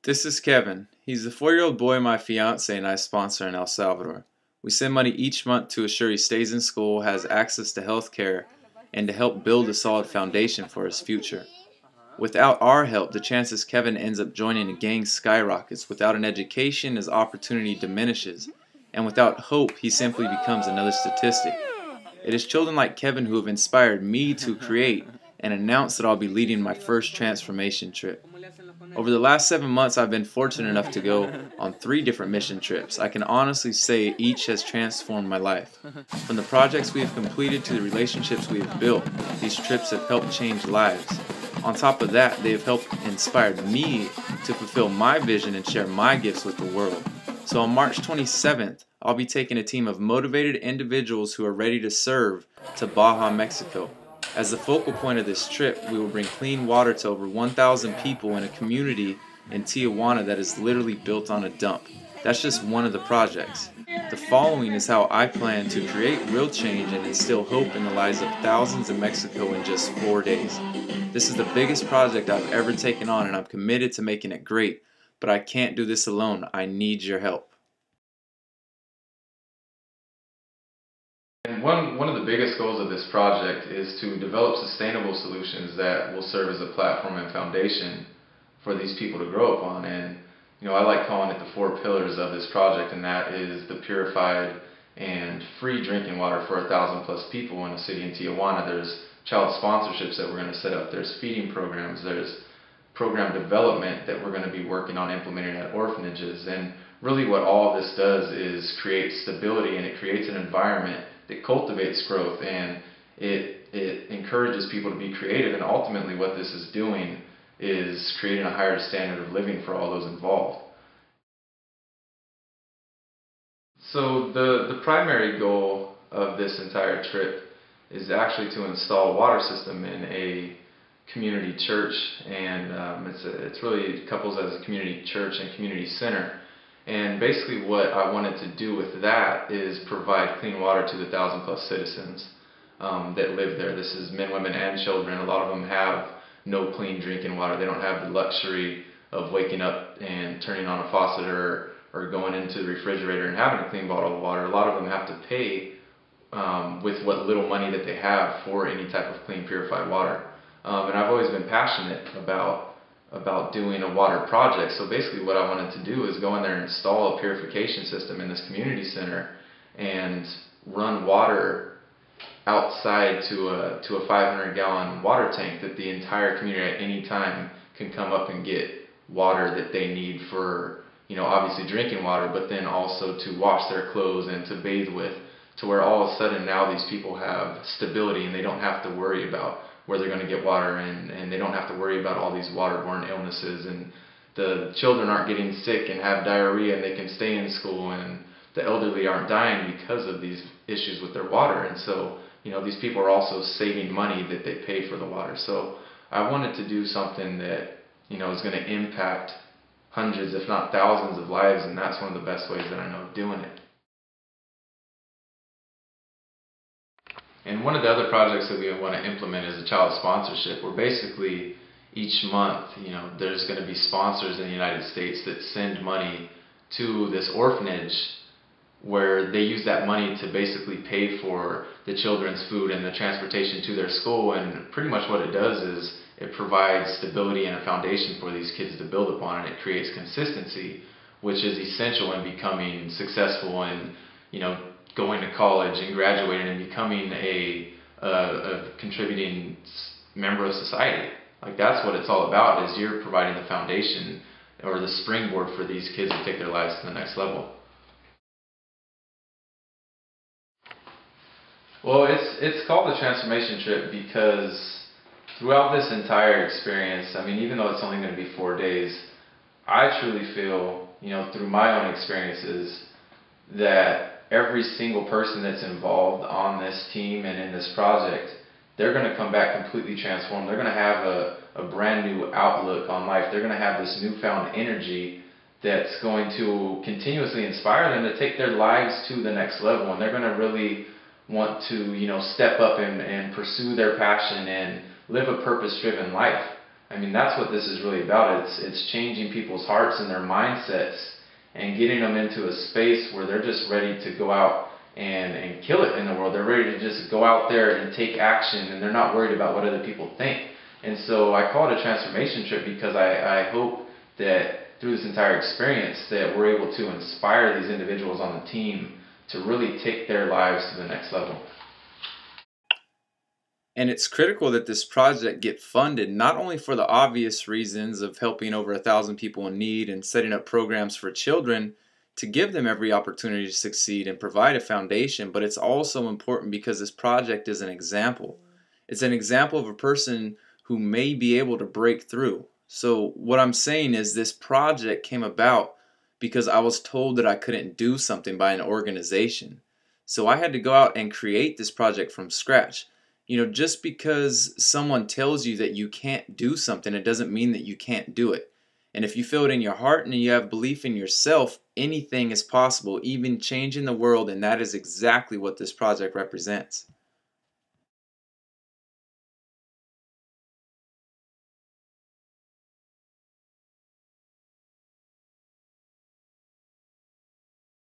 This is Kevin. He's the 4-year-old boy my fiance and I sponsor in El Salvador. We send money each month to assure he stays in school, has access to health care, and to help build a solid foundation for his future. Without our help, the chances Kevin ends up joining a gang skyrockets. Without an education, his opportunity diminishes. And without hope, he simply becomes another statistic. It is children like Kevin who have inspired me to create and announce that I'll be leading my first transformation trip. Over the last 7 months, I've been fortunate enough to go on 3 different mission trips. I can honestly say each has transformed my life. From the projects we have completed to the relationships we have built, these trips have helped change lives. On top of that, they have helped inspire me to fulfill my vision and share my gifts with the world. So on March 27th, I'll be taking a team of motivated individuals who are ready to serve to Baja, Mexico. As the focal point of this trip, we will bring clean water to over 1,000 people in a community in Tijuana that is literally built on a dump. That's just one of the projects. The following is how I plan to create real change and instill hope in the lives of thousands in Mexico in just 4 days. This is the biggest project I've ever taken on and I'm committed to making it great, but I can't do this alone. I need your help. And one of the biggest goals of this project is to develop sustainable solutions that will serve as a platform and foundation for these people to grow up on. And I like calling it the 4 pillars of this project, and that is the purified and free drinking water for 1,000 plus people in a city in Tijuana. There's child sponsorships that we're going to set up. There's feeding programs. There's program development that we're going to be working on implementing at orphanages. And really what all of this does is create stability, and it creates an environment that cultivates growth, and it encourages people to be creative. And ultimately what this is doing is creating a higher standard of living for all those involved. So the primary goal of this entire trip is actually to install a water system in a community church, and it's really couples as a community church and community center. And basically what I wanted to do with that is provide clean water to the 1,000 plus citizens that live there. This is men, women, and children. A lot of them have no clean drinking water. They don't have the luxury of waking up and turning on a faucet or going into the refrigerator and having a clean bottle of water. A lot of them have to pay with what little money that they have for any type of clean, purified water. And I've always been passionate about doing a water project. So basically what I wanted to do is go in there and install a purification system in this community center and run water outside to a 500-gallon water tank that the entire community at any time can come up and get water that they need for, obviously drinking water, but then also to wash their clothes and to bathe with, to where all of a sudden now these people have stability and they don't have to worry about where they're going to get water, and they don't have to worry about all these waterborne illnesses, and the children aren't getting sick and have diarrhea and they can stay in school, and the elderly aren't dying because of these issues with their water. And so these people are also saving money that they pay for the water. So I wanted to do something that is going to impact hundreds if not thousands of lives, and that's one of the best ways that I know of doing it. And one of the other projects that we want to implement is a child sponsorship, where basically each month, there's going to be sponsors in the United States that send money to this orphanage, where they use that money to basically pay for the children's food and the transportation to their school. And pretty much what it does is it provides stability and a foundation for these kids to build upon, and it creates consistency, which is essential in becoming successful and going to college and graduating and becoming a contributing member of society. Like, that's what it's all about, is you're providing the foundation or the springboard for these kids to take their lives to the next level. Well, it's called the transformation trip because throughout this entire experience, even though it's only going to be 4 days, I truly feel, through my own experiences, that every single person that's involved on this team and in this project, they're going to come back completely transformed. They're going to have a brand new outlook on life. They're going to have this newfound energy that's going to continuously inspire them to take their lives to the next level. And they're going to really want to, step up and pursue their passion and live a purpose-driven life. I mean, that's what this is really about. It's changing people's hearts and their mindsets and getting them into a space where they're just ready to go out and kill it in the world. They're ready to just go out there and take action, and they're not worried about what other people think. And so I call it a transformation trip because I hope that through this entire experience that we're able to inspire these individuals on the team to really take their lives to the next level. And it's critical that this project get funded, not only for the obvious reasons of helping over 1,000 people in need and setting up programs for children to give them every opportunity to succeed and provide a foundation, but it's also important because this project is an example. It's an example of a person who may be able to break through. So what I'm saying is this project came about because I was told that I couldn't do something by an organization. So I had to go out and create this project from scratch. Just because someone tells you that you can't do something, it doesn't mean that you can't do it. And if you feel it in your heart and you have belief in yourself, anything is possible, even changing the world, and that is exactly what this project represents.